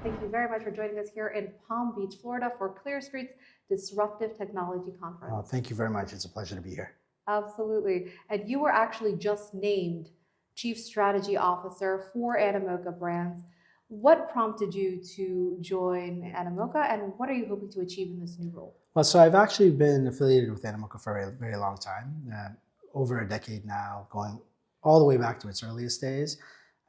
Thank you very much for joining us here in Palm Beach, Florida for Clear Street's Disruptive Technology Conference. Oh, thank you very much. It's a pleasure to be here. Absolutely. And you were actually just named Chief Strategy Officer for Animoca Brands. What prompted you to join Animoca, and what are you hoping to achieve in this new role? Well, so I've actually been affiliated with Animoca for a very long time, over a decade now, going all the way back to its earliest days.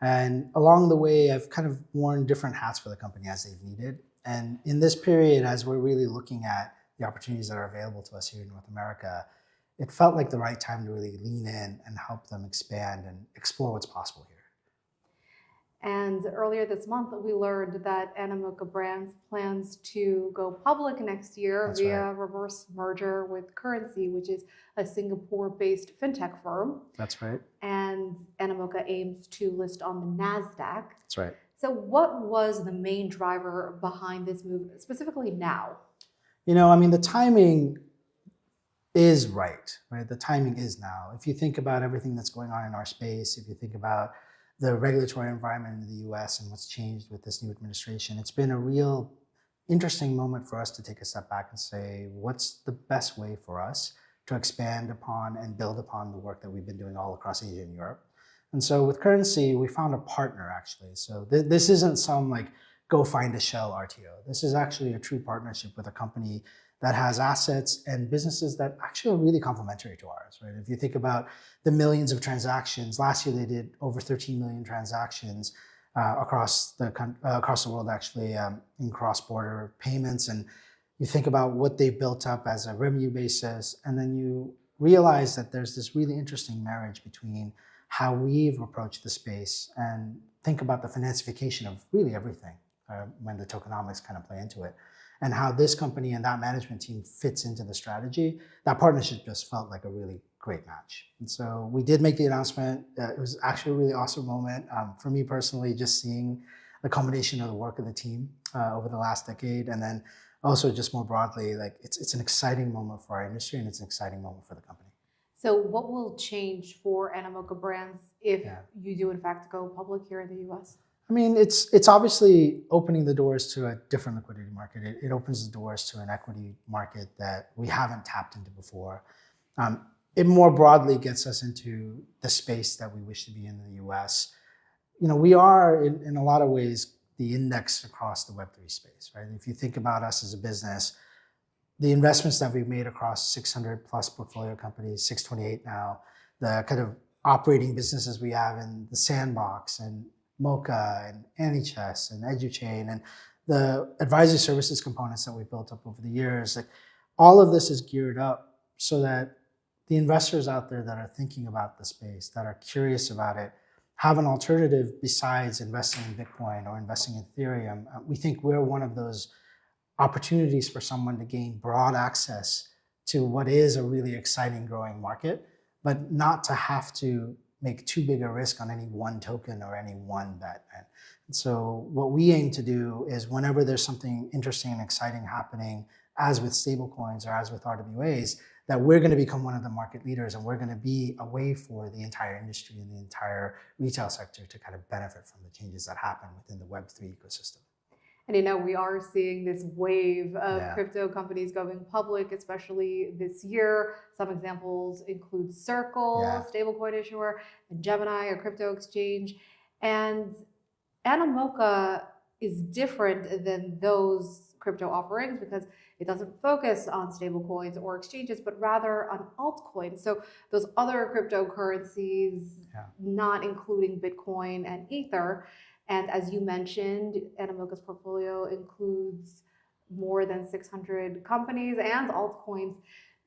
And along the way, I've kind of worn different hats for the company as they've needed. And in this period, as we're really looking at the opportunities that are available to us here in North America, it felt like the right time to really lean in and help them expand and explore what's possible here. And earlier this month, we learned that Animoca Brands plans to go public next year via reverse merger with Currenc, which is a Singapore-based fintech firm. That's right. And Animoca aims to list on the NASDAQ. That's right. So what was the main driver behind this move, specifically now? You know, I mean, the timing is right? The timing is now. If you think about everything that's going on in our space, if you think about the regulatory environment in the US and what's changed with this new administration, it's been a real interesting moment for us to take a step back and say, what's the best way for us to expand upon and build upon the work that we've been doing all across Asia and Europe? And so with Currenc, we found a partner actually. So this isn't some like go find a shell RTO. This is actually a true partnership with a company that has assets and businesses that actually are really complementary to ours, right? If you think about the millions of transactions, last year they did over 13 million transactions across the world, actually, in cross-border payments. And you think about what they've built up as a revenue basis, and then you realize that there's this really interesting marriage between how we've approached the space and think about the financification of really everything when the tokenomics kind of play into it, and how this company and that management team fits into the strategy. That partnership just felt like a really great match. And so we did make the announcement. It was actually a really awesome moment for me personally, just seeing the combination of the work of the team over the last decade. And then also just more broadly, like it's an exciting moment for our industry and it's an exciting moment for the company. So what will change for Animoca Brands if you do in fact go public here in the US? I mean, it's obviously opening the doors to a different liquidity market. It opens the doors to an equity market that we haven't tapped into before. It more broadly gets us into the space that we wish to be in the US. You know, we are in a lot of ways the index across the Web3 space, right? If you think about us as a business, the investments that we've made across 600 plus portfolio companies, 628 now, the kind of operating businesses we have in the Sandbox and Mocha and AnyChess and EduChain and the advisory services components that we've built up over the years, like all of this is geared up so that the investors out there that are thinking about the space, that are curious about it, have an alternative besides investing in Bitcoin or investing in Ethereum. We think we're one of those opportunities for someone to gain broad access to what is a really exciting growing market, but not to have to make too big a risk on any one token or any one bet. And so what we aim to do is whenever there's something interesting and exciting happening, as with stablecoins or as with RWAs, that we're going to become one of the market leaders and we're going to be a way for the entire industry and the entire retail sector to kind of benefit from the changes that happen within the Web3 ecosystem. And you know, we are seeing this wave of crypto companies going public, especially this year. Some examples include Circle, stablecoin issuer, and Gemini, a crypto exchange. And Animoca is different than those crypto offerings because it doesn't focus on stablecoins or exchanges, but rather on altcoins. So those other cryptocurrencies, not including Bitcoin and Ether. And as you mentioned, Animoca's portfolio includes more than 600 companies and altcoins.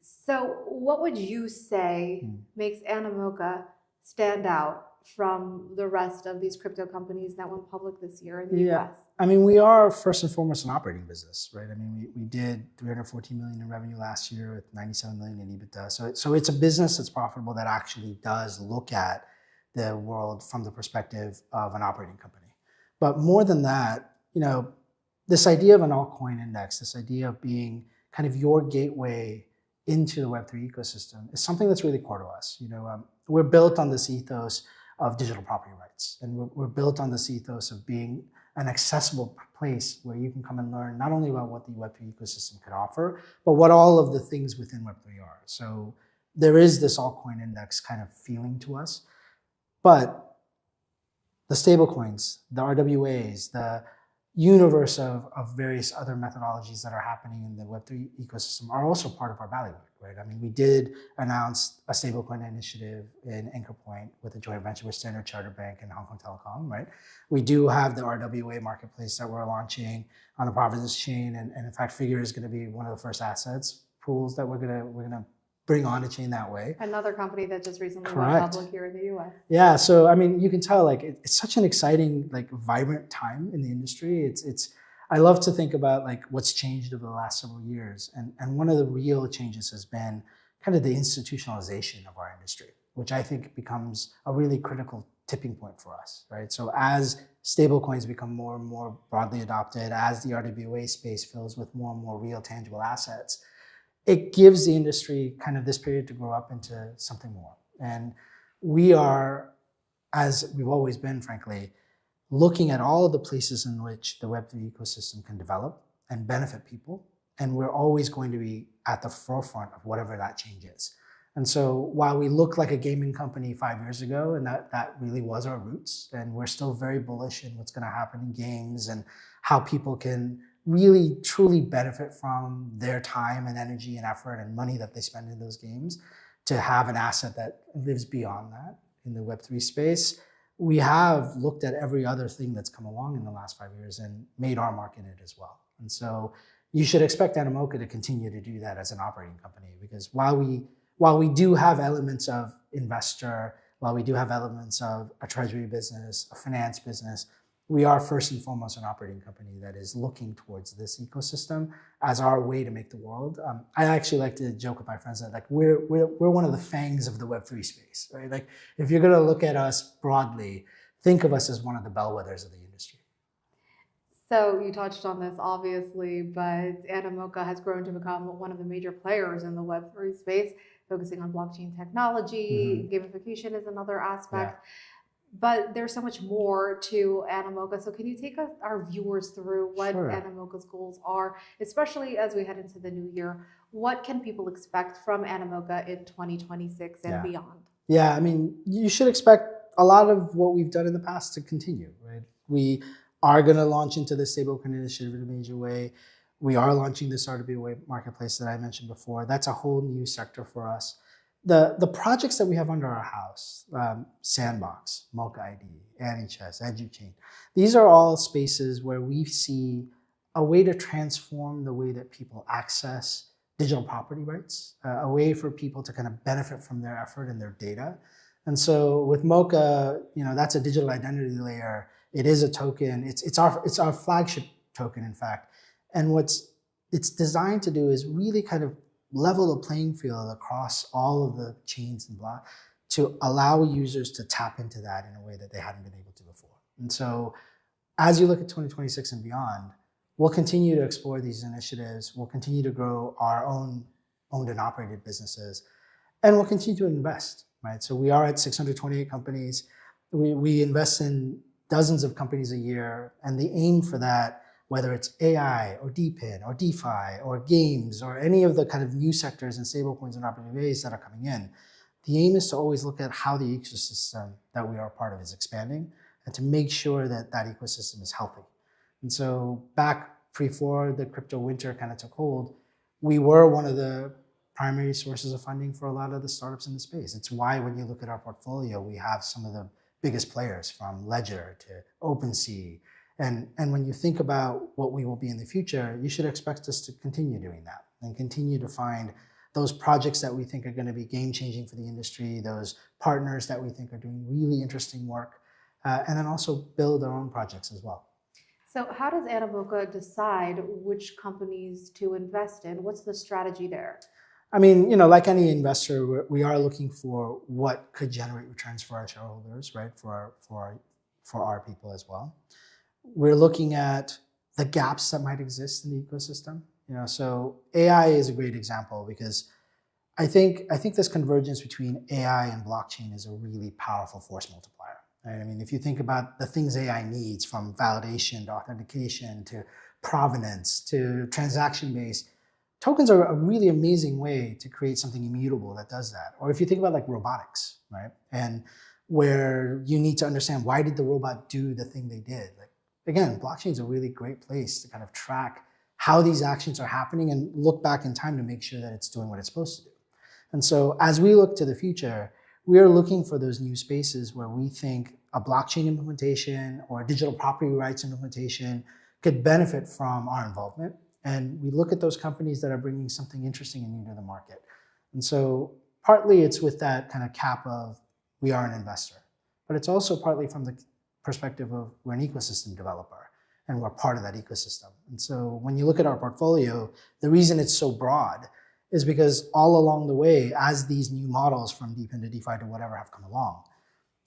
So what would you say makes Animoca stand out from the rest of these crypto companies that went public this year in the US? I mean, we are first and foremost an operating business, right? I mean, we did 314 million in revenue last year with 97 million in EBITDA. So it's a business that's profitable that actually does look at the world from the perspective of an operating company. But more than that, you know, this idea of an altcoin index, this idea of being kind of your gateway into the Web3 ecosystem is something that's really core to us. You know, we're built on this ethos of digital property rights, and we're built on this ethos of being an accessible place where you can come and learn not only about what the Web3 ecosystem could offer, but what all of the things within Web3 are. So there is this altcoin index kind of feeling to us, but the stablecoins, the RWAs, the universe of various other methodologies that are happening in the Web3 ecosystem are also part of our bailiwick, right? I mean, we did announce a stablecoin initiative in Anchor Point with a joint venture with Standard Chartered Bank and Hong Kong Telecom, right? We do have the RWA marketplace that we're launching on the Providence chain, and in fact, Figure is going to be one of the first assets pools that we're gonna bring on the chain that way. Another company that just recently went public here in the US. Yeah, so I mean, you can tell like it's such an exciting, like vibrant time in the industry. I love to think about like what's changed over the last several years. And one of the real changes has been kind of the institutionalization of our industry, which I think becomes a really critical tipping point for us, right? So as stablecoins become more and more broadly adopted, as the RWA space fills with more and more real tangible assets, it gives the industry kind of this period to grow up into something more. And we are, as we've always been, frankly, looking at all of the places in which the Web3 ecosystem can develop and benefit people. And we're always going to be at the forefront of whatever that change is. And so while we look like a gaming company 5 years ago, and that really was our roots, and we're still very bullish in what's going to happen in games and how people can really truly benefit from their time and energy and effort and money that they spend in those games, to have an asset that lives beyond that in the Web3 space. We have looked at every other thing that's come along in the last 5 years and made our mark in it as well. And so you should expect Animoca to continue to do that as an operating company, because while we do have elements of investor, while we do have elements of a treasury business, a finance business, we are first and foremost an operating company that is looking towards this ecosystem as our way to make the world. I actually like to joke with my friends that like we're one of the fangs of the Web3 space, right? Like if you're going to look at us broadly, think of us as one of the bellwethers of the industry. So you touched on this obviously, but Animoca has grown to become one of the major players in the Web3 space, focusing on blockchain technology. Gamification is another aspect. Yeah. But there's so much more to Animoca. So can you take our viewers through what Animoca's goals are, especially as we head into the new year? What can people expect from Animoca in 2026 and beyond? Yeah, I mean, you should expect a lot of what we've done in the past to continue, right? We are going to launch into the stablecoin initiative in a major way. We are launching this RWA marketplace that I mentioned before. That's a whole new sector for us. The projects that we have under our house, Sandbox, Mocha ID, AnyChess, EduChain, these are all spaces where we see a way to transform the way that people access digital property rights, a way for people to kind of benefit from their effort and their data. And so with Mocha, that's a digital identity layer. It is a token. It's our flagship token, in fact. And what it's designed to do is really kind of level the playing field across all of the chains and blocks to allow users to tap into that in a way that they hadn't been able to before. And so as you look at 2026 and beyond, we'll continue to explore these initiatives. We'll continue to grow our own owned and operated businesses, and we'll continue to invest, right? So we are at 628 companies. We invest in dozens of companies a year, and the aim for that, whether it's AI or DePIN or DeFi or games or any of the kind of new sectors and stablecoins and RWAs that are coming in, the aim is to always look at how the ecosystem that we are a part of is expanding and to make sure that that ecosystem is healthy. And so back before the crypto winter kind of took hold, we were one of the primary sources of funding for a lot of the startups in the space. It's why when you look at our portfolio, we have some of the biggest players from Ledger to OpenSea. And when you think about what we will be in the future, you should expect us to continue doing that and continue to find those projects that we think are going to be game-changing for the industry, those partners that we think are doing really interesting work, and then also build our own projects as well. So how does Animoca decide which companies to invest in? What's the strategy there? I mean, like any investor, we are looking for what could generate returns for our shareholders, right? For our people as well. We're looking at the gaps that might exist in the ecosystem. So AI is a great example because I think this convergence between AI and blockchain is a really powerful force multiplier. right? I mean, if you think about the things AI needs, from validation to authentication to provenance to transaction-based, tokens are a really amazing way to create something immutable that does that. Or if you think about like robotics, right? And where you need to understand, why did the robot do the thing they did? Like, again, blockchain is a really great place to kind of track how these actions are happening and look back in time to make sure that it's doing what it's supposed to do. And so as we look to the future, we are looking for those new spaces where we think a blockchain implementation or a digital property rights implementation could benefit from our involvement. And we look at those companies that are bringing something interesting and new to the market. And so partly it's with that kind of cap of, we are an investor, but it's also partly from the perspective of, we're an ecosystem developer and we're part of that ecosystem. And so when you look at our portfolio, the reason it's so broad is because all along the way, as these new models from DePIN to DeFi to whatever have come along,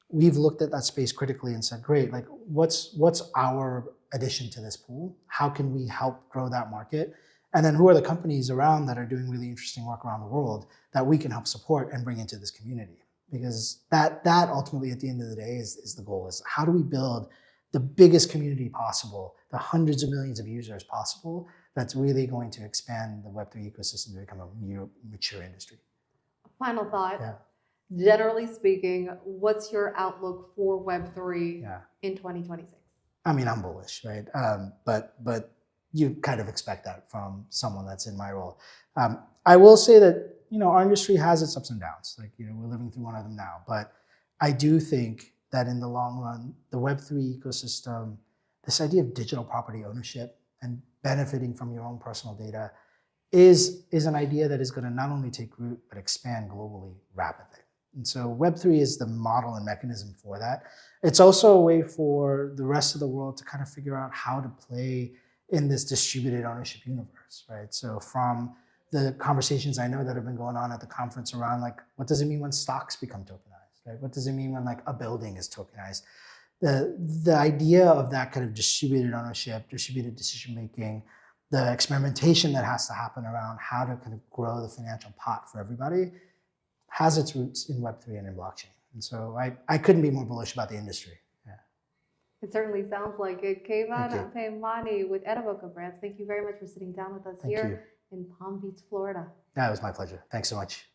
we've looked at that space critically and said, great, like what's our addition to this pool? How can we help grow that market? And then who are the companies around that are doing really interesting work around the world that we can help support and bring into this community? Because that ultimately at the end of the day is the goal, is how do we build the biggest community possible, the hundreds of millions of users possible, that's really going to expand the Web3 ecosystem to become a mature industry. Final thought. Yeah. Generally speaking, what's your outlook for Web3 in 2026? I mean, I'm bullish, right? But you kind of expect that from someone that's in my role. I will say that, our industry has its ups and downs. Like, we're living through one of them now. But I do think that in the long run, the Web3 ecosystem, this idea of digital property ownership and benefiting from your own personal data is an idea that is going to not only take root, but expand globally rapidly. And so Web3 is the model and mechanism for that. It's also a way for the rest of the world to kind of figure out how to play in this distributed ownership universe, right? So from the conversations I know that have been going on at the conference around, like, what does it mean when stocks become tokenized, right? What does it mean when like a building is tokenized? The idea of that kind of distributed ownership, distributed decision-making, the experimentation that has to happen around how to kind of grow the financial pot for everybody has its roots in Web3 and in blockchain. And so I couldn't be more bullish about the industry. Yeah. It certainly sounds like it. Keyvan Peymani with Animoca Brands, thank you very much for sitting down with us here in Palm Beach, Florida. That was my pleasure. Thanks so much.